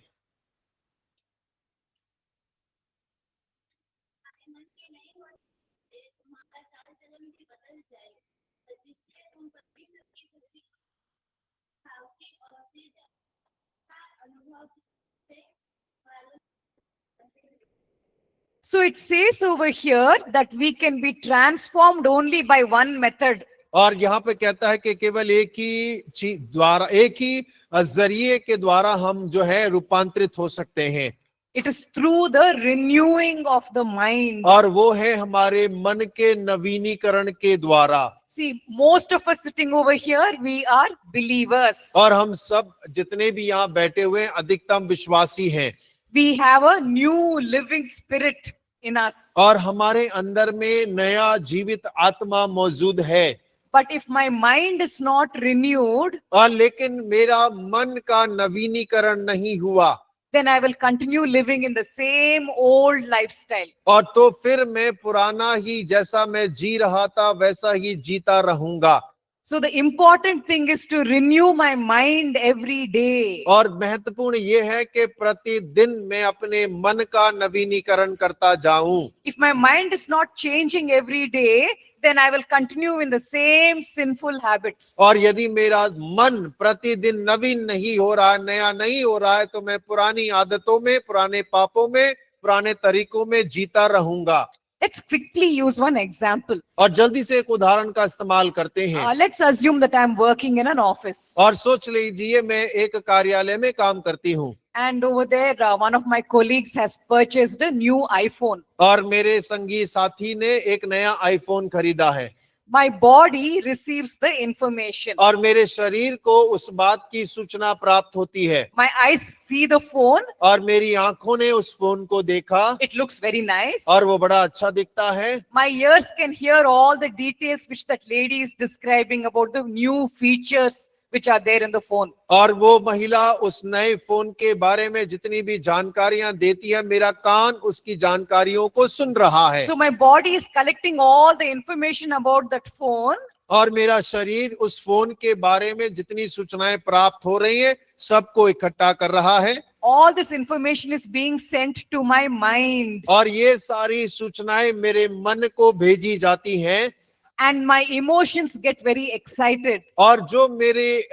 So it says over here that we can be transformed only by one method. और यहाँ पे कहता है कि केवल एक ही चीज द्वारा, एक ही जरिए के द्वारा हम जो है रूपांतरित हो सकते हैं. It is through the renewing of the mind. और वो है हमारे मन के नवीनीकरण के द्वारा. See, most of us sitting over here, we are believers. और हम सब जितने भी यहाँ बैठे हुए हैं अधिकतम विश्वासी हैं. We have a new living spirit in us. और हमारे अंदर में नया जीवित आत्मा मौजूद है. But if my mind is not renewed, और लेकिन मेरा मन का नवीनीकरण नहीं हुआ, then I will continue living in the same old lifestyle. और तो फिर मैं पुराना ही जैसा मैं जी रहा था वैसा ही जीता रहूंगा. So the important thing is to renew my mind every day. और महत्वपूर्ण ये है कि प्रतिदिन मैं अपने मन का नवीनीकरण करता जाऊं. If my mind is not changing every day, then I will continue in the same sinful habits. और यदि मेरा मन प्रतिदिन नवीन नहीं हो रहा है, नया नहीं हो रहा है, तो मैं पुरानी आदतों में, पुराने पापों में, पुराने तरीकों में जीता रहूंगा. Let's quickly use one example. और जल्दी से एक उदाहरण का इस्तेमाल करते हैं. Let's assume that I'm working in an office. और सोच लीजिए मैं एक कार्यालय में काम करती हूँ. And over there, one of my colleagues has purchased a new iPhone. और मेरे संगी साथी ने एक नया आईफोन खरीदा है. My body receives the information. और मेरे शरीर को उस बात की सूचना प्राप्त होती है. My eyes see the phone. और मेरी आंखों ने उस फोन को देखा. It looks very nice. और वो बड़ा अच्छा दिखता है. My ears can hear all the details which that lady is describing about the new features which are there in the phone. और वो महिला उस नए फोन के बारे में जितनी भी जानकारियां देती है, मेरा कान उसकी जानकारियों को सुन रहा है. So my body is collecting all the information about that phone. और मेरा शरीर उस फोन के बारे में जितनी सूचनाएं प्राप्त हो रही हैं सबको इकट्ठा कर रहा है. all this information is being sent to my mind. और ये सारी सूचनाएं मेरे मन को भेजी जाती हैं, And my emotions get very excited. और जो मेरे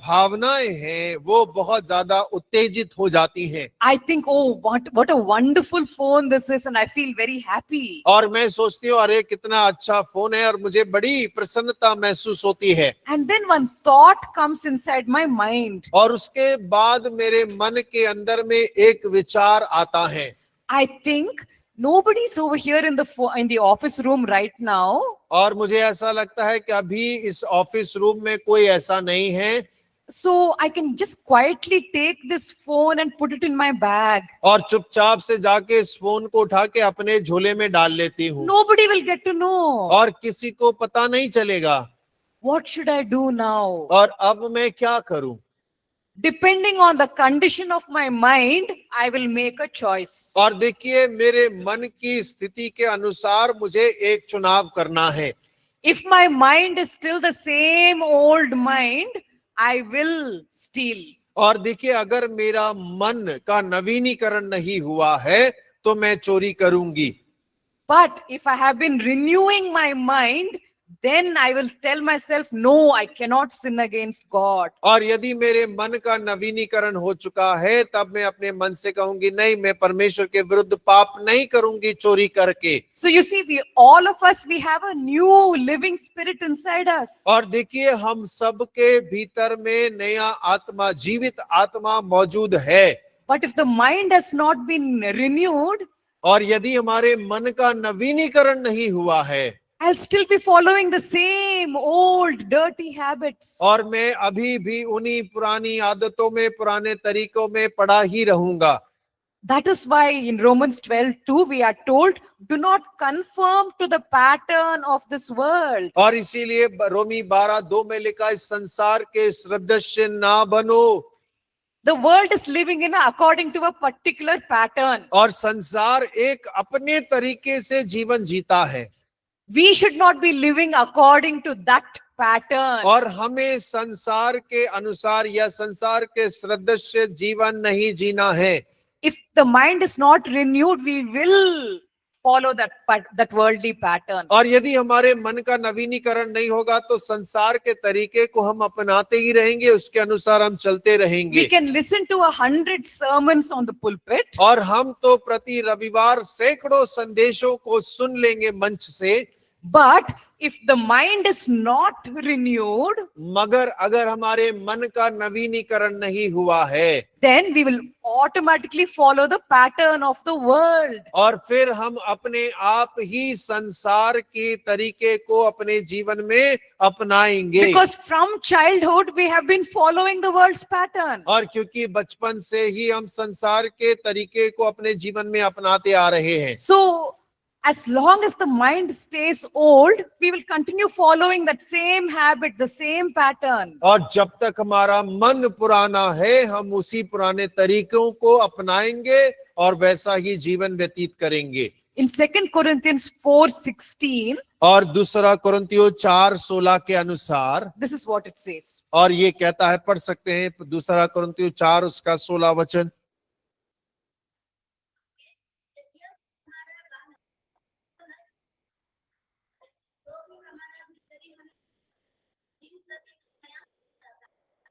भावनाएं हैं वो बहुत ज्यादा उत्तेजित हो जाती हैं। I think, oh, what a wonderful phone this is, and I feel very happy. और मैं सोचती हूँ अरे कितना अच्छा फोन है, और मुझे बड़ी प्रसन्नता महसूस होती है। And then one thought comes inside my mind. और उसके बाद मेरे मन के अंदर में एक विचार आता है। I think nobody's over here in the office room right now. और मुझे ऐसा लगता है कि अभी इस ऑफिस रूम में कोई ऐसा नहीं है, So I can just quietly take this phone and put it in my bag. और चुपचाप से जाके इस फोन को उठा के अपने झोले में डाल लेती हूँ, Nobody will get to know. और किसी को पता नहीं चलेगा। What should I do now? और अब मैं क्या करूं? Depending on the condition of my mind, I will make a choice. और देखिए मेरे मन की स्थिति के अनुसार मुझे एक चुनाव करना है। If my mind is still the same old mind, I will steal. और देखिए अगर मेरा मन का नवीनीकरण नहीं हुआ है तो मैं चोरी करूंगी। But if I have been renewing my mind, then I will tell myself, no, I cannot sin against God. और यदि मेरे मन का नवीनीकरण हो चुका है तब मैं अपने मन से कहूंगी नहीं, मैं परमेश्वर के विरुद्ध पाप नहीं करूंगी चोरी करके। So you see, all of us, we have a new living spirit inside us. और देखिए हम सबके भीतर में नया आत्मा, जीवित आत्मा मौजूद है। But if the mind has not been renewed, और यदि हमारे मन का नवीनीकरण नहीं हुआ है, I'll still be following the same old dirty habits. और मैं अभी भी उन्हीं पुरानी आदतों में, पुराने तरीकों में पड़ा ही रहूंगा। That is why in Romans 12:2 we are told, do not conform to the pattern of this world. और इसीलिए रोमी 12:2 में लिखा, इस संसार के सदृश ना बनो। The world is living according to a particular pattern. और संसार एक अपने तरीके से जीवन जीता है, We should not be living according to that pattern. और हमें संसार के अनुसार या संसार के सदृश जीवन नहीं जीना है। If the mind is not renewed, we will follow that worldly pattern. और यदि हमारे मन का नवीनीकरण नहीं होगा तो संसार के तरीके को हम अपनाते ही रहेंगे, उसके अनुसार हम चलते रहेंगे। We can listen to 100 sermons on the pulpit, और हम तो प्रति रविवार सैकड़ों संदेशों को सुन लेंगे मंच से, but if the mind is not renewed, मगर अगर हमारे मन का नवीनीकरण नहीं हुआ है, then we will automatically follow the pattern of the world. और फिर हम अपने आप ही संसार के तरीके को अपने जीवन में अपनाएंगे। Because from childhood we have been following the world's pattern. और क्योंकि बचपन से ही हम संसार के तरीके को अपने जीवन में अपनाते आ रहे हैं, So as long as the mind stays old, we will continue following that same habit, the same pattern. और जब तक हमारा मन पुराना है हम उसी पुराने तरीकों को अपनाएंगे और वैसा ही जीवन व्यतीत करेंगे। In 2 Corinthians 4:16, और दूसरा कुरिन्थियों 4:16 के अनुसार this is what it says. और ये कहता है, पढ़ सकते हैं दूसरा कुरिन्थियों 4 उसका 16 वचन।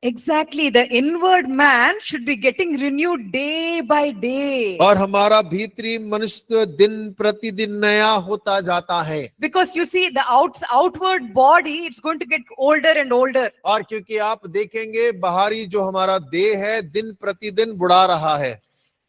Exactly, the inward man should be getting renewed day by day. और हमारा भीतरी मनुष्य दिन प्रतिदिन नया होता जाता है। Because you see, the outward body, it's going to get older and older. और क्योंकि आप देखेंगे बाहरी जो हमारा देह है दिन प्रतिदिन बुढ़ा रहा है,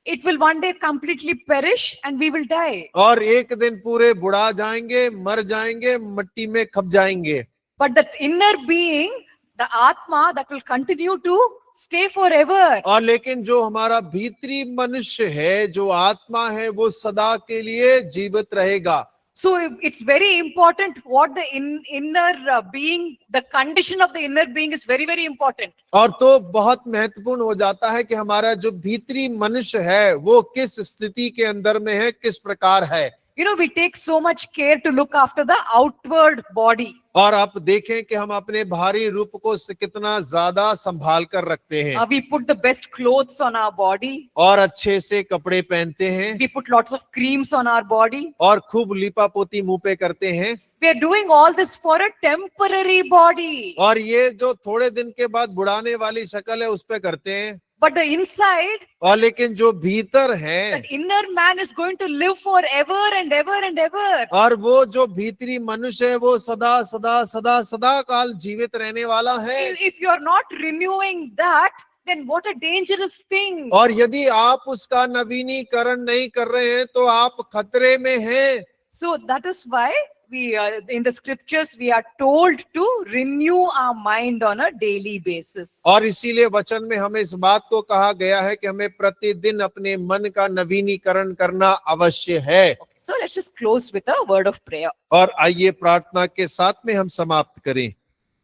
It will one day completely perish and we will die. और एक दिन पूरे बुढ़ा जाएंगे, मर जाएंगे, मिट्टी में खप जाएंगे। But that inner being, the Atma, that will continue to stay forever. और लेकिन जो हमारा भीतरी मनुष्य है, जो आत्मा है, वो सदा के लिए जीवित रहेगा। So it's very important what the inner being, the condition of the inner being is very, very important. और तो बहुत महत्वपूर्ण हो जाता है कि हमारा जो भीतरी मनुष्य है वो किस स्थिति के अंदर में है, किस प्रकार है। You know, we take so much care to look after the outward body. और आप देखें कि हम अपने भारी रूप को कितना ज्यादा संभाल कर रखते हैं We put the best clothes on our body. और अच्छे से कपड़े पहनते हैं We put lots of creams on our body. और खूब लिपा पोती मुंह पे करते हैं We are doing all this for a temporary body. और ये जो थोड़े दिन के बाद बुढ़ाने वाली शक्ल है उस पे करते हैं But the inside, और लेकिन जो भीतर है that inner man is going to live forever and ever and ever. और वो जो भीतरी मनुष्य है वो सदा सदा सदा सदा काल जीवित रहने वाला है If you are not renewing that, then what a dangerous thing. और यदि आप उसका नवीनीकरण नहीं कर रहे हैं तो आप खतरे में हैं So that is why we, in the scriptures, we are told to renew our mind on a daily basis. और इसीलिए वचन में हमें इस बात को कहा गया है कि हमें प्रतिदिन अपने मन का नवीनीकरण करना अवश्य है So let's just close with a word of prayer. और आइए प्रार्थना के साथ में हम समाप्त करें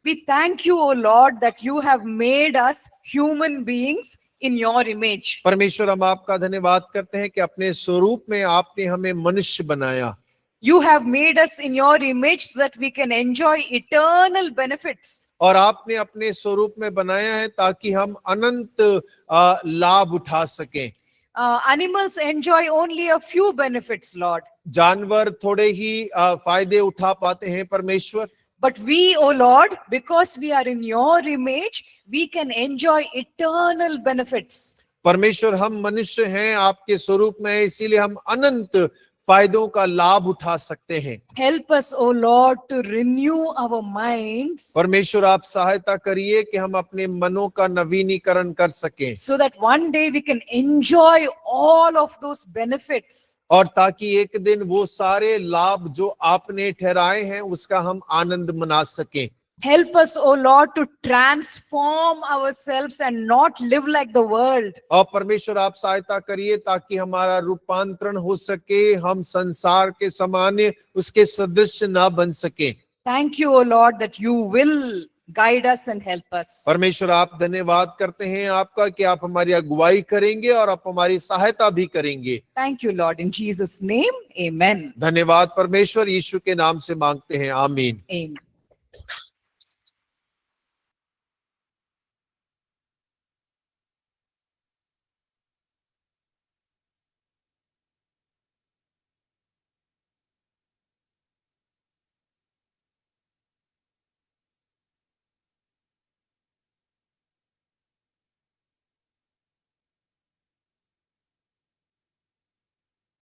We thank you, O Lord, that you have made us human beings in your image. परमेश्वर हम आपका धन्यवाद करते हैं कि अपने स्वरूप में आपने हमें मनुष्य बनाया You have made us in your image so that we can enjoy eternal benefits. और आपने अपने स्वरूप में बनाया है ताकि हम अनंत लाभ उठा सकें Animals enjoy only a few benefits, Lord. जानवर थोड़े ही फायदे उठा पाते हैं परमेश्वर But we, O Lord, because we are in your image, we can enjoy eternal benefits. परमेश्वर हम मनुष्य हैं आपके स्वरूप में हैं, इसीलिए हम अनंत फायदों का लाभ उठा सकते हैं Help us, O Lord, to renew our minds परमेश्वर आप सहायता करिए कि हम अपने मनों का नवीनीकरण कर सकें so that one day we can enjoy all of those benefits. और ताकि एक दिन वो सारे लाभ जो आपने ठहराए हैं उसका हम आनंद मना सकें Help us, O Lord, to transform ourselves and not live like the world. और परमेश्वर आप सहायता करिए ताकि हमारा रूपांतरण हो सके हम संसार के समान उसके सदृश ना बन सके Thank you, O Lord, that you will guide us and help us. परमेश्वर आप धन्यवाद करते हैं आपका कि आप हमारी अगुवाई करेंगे और आप हमारी सहायता भी करेंगे Thank you, Lord. In Jesus' name, amen. धन्यवाद परमेश्वर यीशु के नाम से मांगते हैं आमीन Amen.